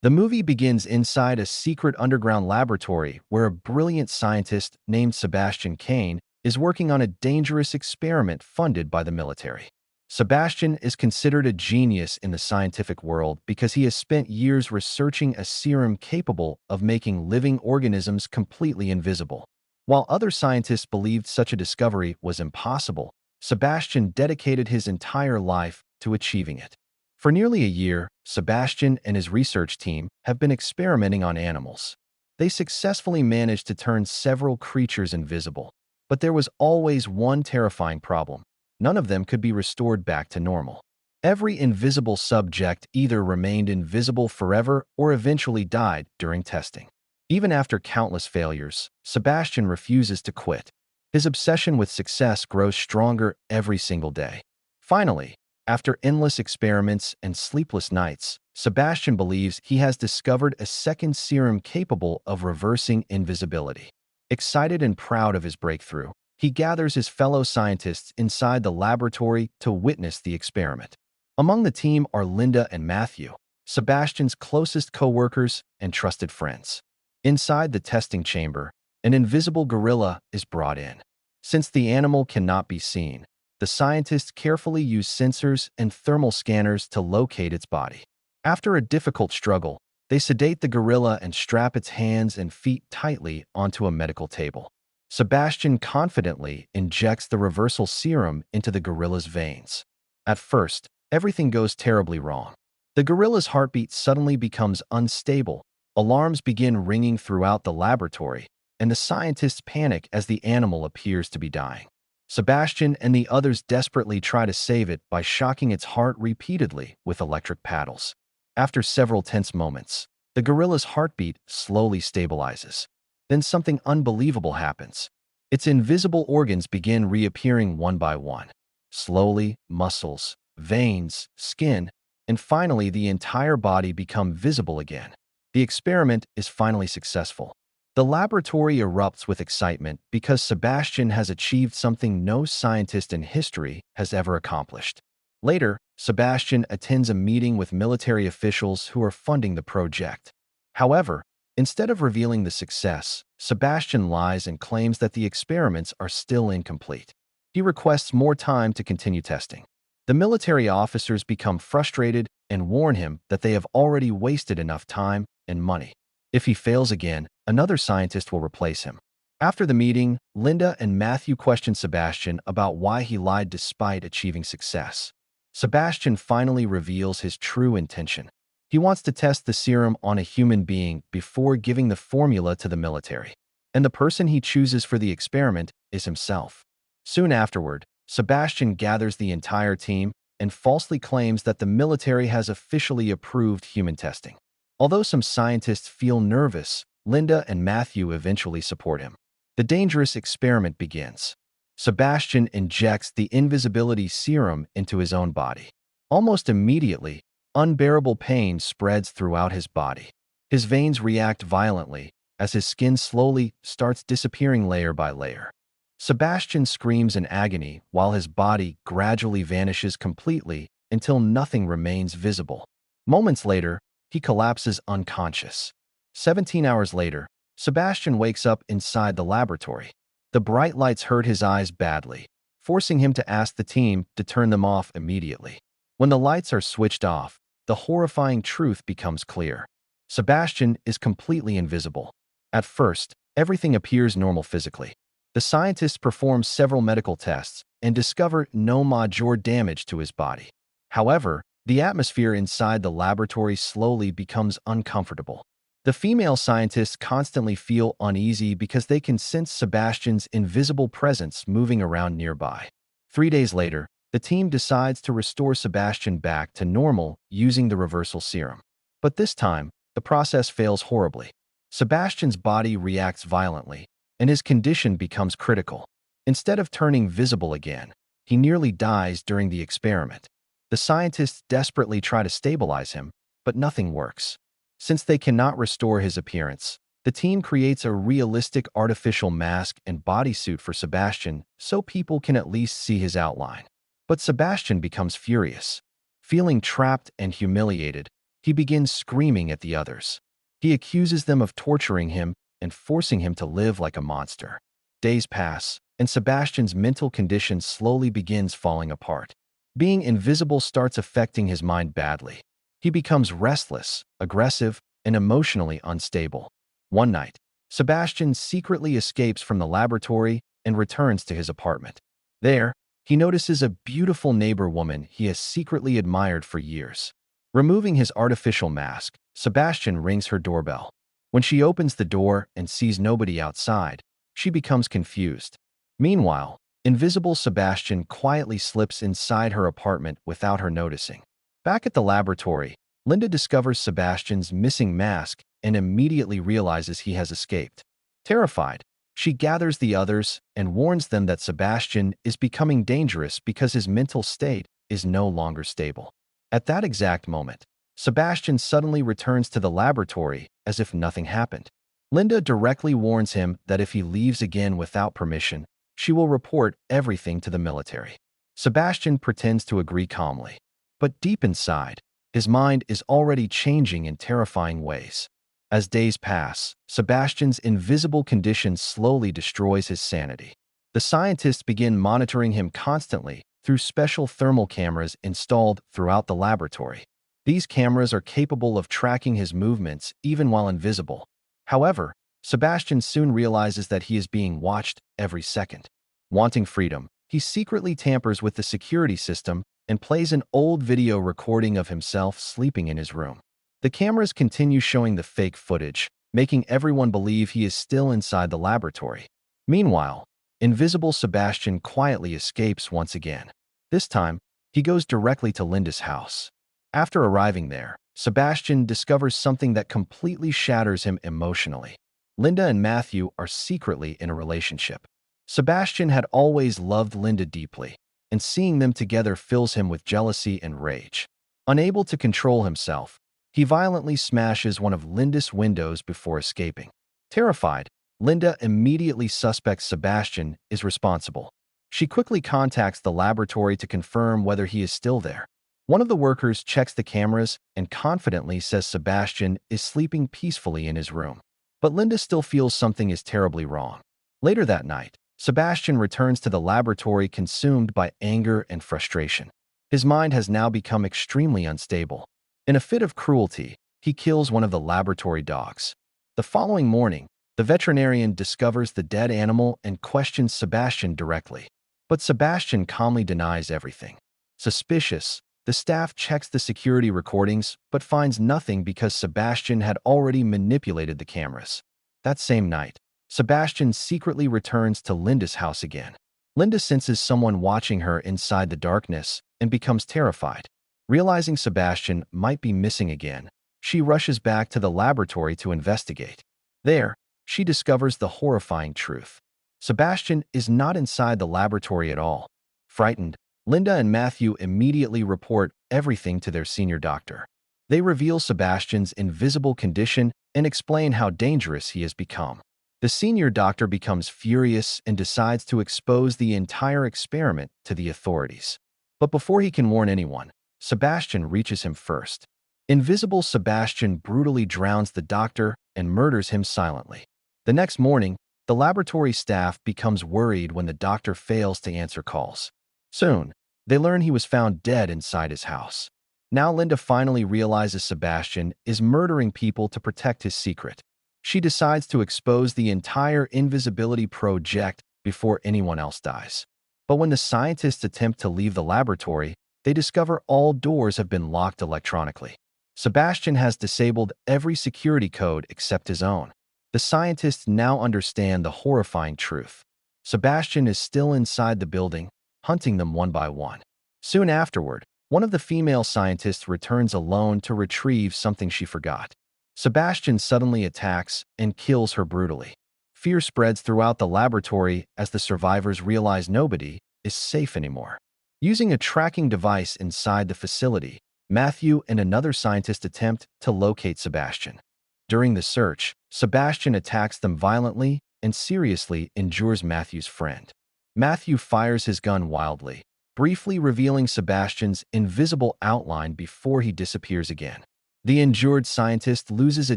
The movie begins inside a secret underground laboratory where a brilliant scientist named Sebastian Kane is working on a dangerous experiment funded by the military. Sebastian is considered a genius in the scientific world because he has spent years researching a serum capable of making living organisms completely invisible. While other scientists believed such a discovery was impossible, Sebastian dedicated his entire life to achieving it. For nearly a year, Sebastian and his research team have been experimenting on animals. They successfully managed to turn several creatures invisible, but there was always one terrifying problem. None of them could be restored back to normal. Every invisible subject either remained invisible forever or eventually died during testing. Even after countless failures, Sebastian refuses to quit. His obsession with success grows stronger every single day. Finally, after endless experiments and sleepless nights, Sebastian believes he has discovered a second serum capable of reversing invisibility. Excited and proud of his breakthrough, he gathers his fellow scientists inside the laboratory to witness the experiment. Among the team are Linda and Matthew, Sebastian's closest co-workers and trusted friends. Inside the testing chamber, an invisible gorilla is brought in. Since the animal cannot be seen, the scientists carefully use sensors and thermal scanners to locate its body. After a difficult struggle, they sedate the gorilla and strap its hands and feet tightly onto a medical table. Sebastian confidently injects the reversal serum into the gorilla's veins. At first, everything goes terribly wrong. The gorilla's heartbeat suddenly becomes unstable, alarms begin ringing throughout the laboratory, and the scientists panic as the animal appears to be dying. Sebastian and the others desperately try to save it by shocking its heart repeatedly with electric paddles. After several tense moments, the gorilla's heartbeat slowly stabilizes. Then something unbelievable happens. Its invisible organs begin reappearing one by one. Slowly, muscles, veins, skin, and finally the entire body become visible again. The experiment is finally successful. The laboratory erupts with excitement because Sebastian has achieved something no scientist in history has ever accomplished. Later, Sebastian attends a meeting with military officials who are funding the project. However, instead of revealing the success, Sebastian lies and claims that the experiments are still incomplete. He requests more time to continue testing. The military officers become frustrated and warn him that they have already wasted enough time and money. If he fails again, another scientist will replace him. After the meeting, Linda and Matthew question Sebastian about why he lied despite achieving success. Sebastian finally reveals his true intention. He wants to test the serum on a human being before giving the formula to the military. And the person he chooses for the experiment is himself. Soon afterward, Sebastian gathers the entire team and falsely claims that the military has officially approved human testing. Although some scientists feel nervous, Linda and Matthew eventually support him. The dangerous experiment begins. Sebastian injects the invisibility serum into his own body. Almost immediately, unbearable pain spreads throughout his body. His veins react violently as his skin slowly starts disappearing layer by layer. Sebastian screams in agony while his body gradually vanishes completely until nothing remains visible. Moments later, he collapses unconscious. 17 hours later, Sebastian wakes up inside the laboratory. The bright lights hurt his eyes badly, forcing him to ask the team to turn them off immediately. When the lights are switched off, the horrifying truth becomes clear. Sebastian is completely invisible. At first, everything appears normal physically. The scientists perform several medical tests and discover no major damage to his body. However, the atmosphere inside the laboratory slowly becomes uncomfortable. The female scientists constantly feel uneasy because they can sense Sebastian's invisible presence moving around nearby. 3 days later, the team decides to restore Sebastian back to normal using the reversal serum. But this time, the process fails horribly. Sebastian's body reacts violently, and his condition becomes critical. Instead of turning visible again, he nearly dies during the experiment. The scientists desperately try to stabilize him, but nothing works. Since they cannot restore his appearance, the team creates a realistic artificial mask and bodysuit for Sebastian so people can at least see his outline. But Sebastian becomes furious. Feeling trapped and humiliated, he begins screaming at the others. He accuses them of torturing him and forcing him to live like a monster. Days pass, and Sebastian's mental condition slowly begins falling apart. Being invisible starts affecting his mind badly. He becomes restless, aggressive, and emotionally unstable. One night, Sebastian secretly escapes from the laboratory and returns to his apartment. There, he notices a beautiful neighbor woman he has secretly admired for years. Removing his artificial mask, Sebastian rings her doorbell. When she opens the door and sees nobody outside, she becomes confused. Meanwhile, invisible Sebastian quietly slips inside her apartment without her noticing. Back at the laboratory, Linda discovers Sebastian's missing mask and immediately realizes he has escaped. Terrified, she gathers the others and warns them that Sebastian is becoming dangerous because his mental state is no longer stable. At that exact moment, Sebastian suddenly returns to the laboratory as if nothing happened. Linda directly warns him that if he leaves again without permission, she will report everything to the military. Sebastian pretends to agree calmly, but deep inside, his mind is already changing in terrifying ways. As days pass, Sebastian's invisible condition slowly destroys his sanity. The scientists begin monitoring him constantly through special thermal cameras installed throughout the laboratory. These cameras are capable of tracking his movements even while invisible. However, Sebastian soon realizes that he is being watched every second. Wanting freedom, he secretly tampers with the security system and plays an old video recording of himself sleeping in his room. The cameras continue showing the fake footage, making everyone believe he is still inside the laboratory. Meanwhile, invisible Sebastian quietly escapes once again. This time, he goes directly to Linda's house. After arriving there, Sebastian discovers something that completely shatters him emotionally. Linda and Matthew are secretly in a relationship. Sebastian had always loved Linda deeply, and seeing them together fills him with jealousy and rage. Unable to control himself, he violently smashes one of Linda's windows before escaping. Terrified, Linda immediately suspects Sebastian is responsible. She quickly contacts the laboratory to confirm whether he is still there. One of the workers checks the cameras and confidently says Sebastian is sleeping peacefully in his room. But Linda still feels something is terribly wrong. Later that night, Sebastian returns to the laboratory consumed by anger and frustration. His mind has now become extremely unstable. In a fit of cruelty, he kills one of the laboratory dogs. The following morning, the veterinarian discovers the dead animal and questions Sebastian directly. But Sebastian calmly denies everything. Suspicious, the staff checks the security recordings but finds nothing because Sebastian had already manipulated the cameras. That same night, Sebastian secretly returns to Linda's house again. Linda senses someone watching her inside the darkness and becomes terrified. Realizing Sebastian might be missing again, she rushes back to the laboratory to investigate. There, she discovers the horrifying truth. Sebastian is not inside the laboratory at all. Frightened, Linda and Matthew immediately report everything to their senior doctor. They reveal Sebastian's invisible condition and explain how dangerous he has become. The senior doctor becomes furious and decides to expose the entire experiment to the authorities. But before he can warn anyone, Sebastian reaches him first. Invisible Sebastian brutally drowns the doctor and murders him silently. The next morning, the laboratory staff becomes worried when the doctor fails to answer calls. Soon, they learn he was found dead inside his house. Now Linda finally realizes Sebastian is murdering people to protect his secret. She decides to expose the entire invisibility project before anyone else dies. But when the scientists attempt to leave the laboratory, they discover all doors have been locked electronically. Sebastian has disabled every security code except his own. The scientists now understand the horrifying truth. Sebastian is still inside the building, hunting them one by one. Soon afterward, one of the female scientists returns alone to retrieve something she forgot. Sebastian suddenly attacks and kills her brutally. Fear spreads throughout the laboratory as the survivors realize nobody is safe anymore. Using a tracking device inside the facility, Matthew and another scientist attempt to locate Sebastian. During the search, Sebastian attacks them violently and seriously injures Matthew's friend. Matthew fires his gun wildly, briefly revealing Sebastian's invisible outline before he disappears again. The injured scientist loses a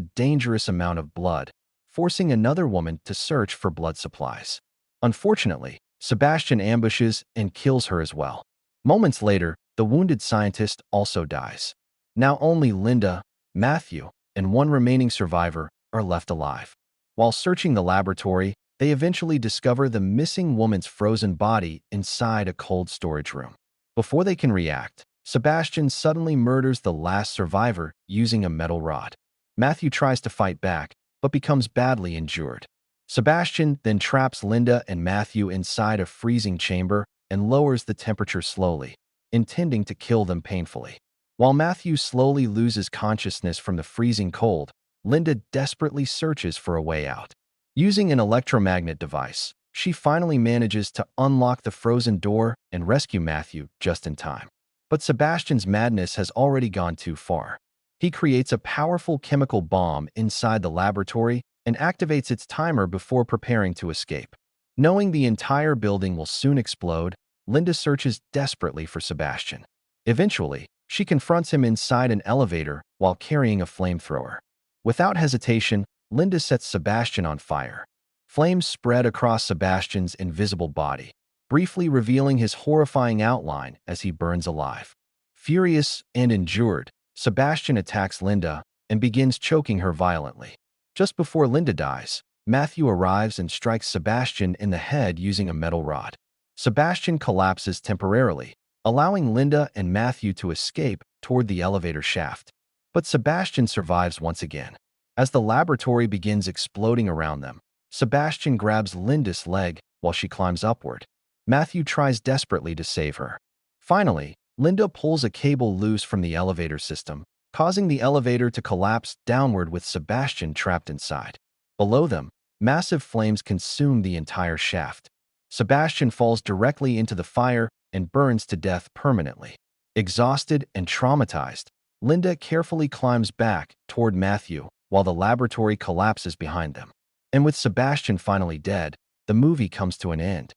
dangerous amount of blood, forcing another woman to search for blood supplies. Unfortunately, Sebastian ambushes and kills her as well. Moments later, the wounded scientist also dies. Now only Linda, Matthew, and one remaining survivor are left alive. While searching the laboratory, they eventually discover the missing woman's frozen body inside a cold storage room. Before they can react, Sebastian suddenly murders the last survivor using a metal rod. Matthew tries to fight back, but becomes badly injured. Sebastian then traps Linda and Matthew inside a freezing chamber and lowers the temperature slowly, intending to kill them painfully. While Matthew slowly loses consciousness from the freezing cold, Linda desperately searches for a way out. Using an electromagnet device, she finally manages to unlock the frozen door and rescue Matthew just in time. But Sebastian's madness has already gone too far. He creates a powerful chemical bomb inside the laboratory and activates its timer before preparing to escape. Knowing the entire building will soon explode, Linda searches desperately for Sebastian. Eventually, she confronts him inside an elevator while carrying a flamethrower. Without hesitation, Linda sets Sebastian on fire. Flames spread across Sebastian's invisible body, briefly revealing his horrifying outline as he burns alive. Furious and injured, Sebastian attacks Linda and begins choking her violently. Just before Linda dies, Matthew arrives and strikes Sebastian in the head using a metal rod. Sebastian collapses temporarily, allowing Linda and Matthew to escape toward the elevator shaft. But Sebastian survives once again. As the laboratory begins exploding around them, Sebastian grabs Linda's leg while she climbs upward. Matthew tries desperately to save her. Finally, Linda pulls a cable loose from the elevator system, causing the elevator to collapse downward with Sebastian trapped inside. Below them, massive flames consume the entire shaft. Sebastian falls directly into the fire and burns to death permanently. Exhausted and traumatized, Linda carefully climbs back toward Matthew while the laboratory collapses behind them. And with Sebastian finally dead, the movie comes to an end.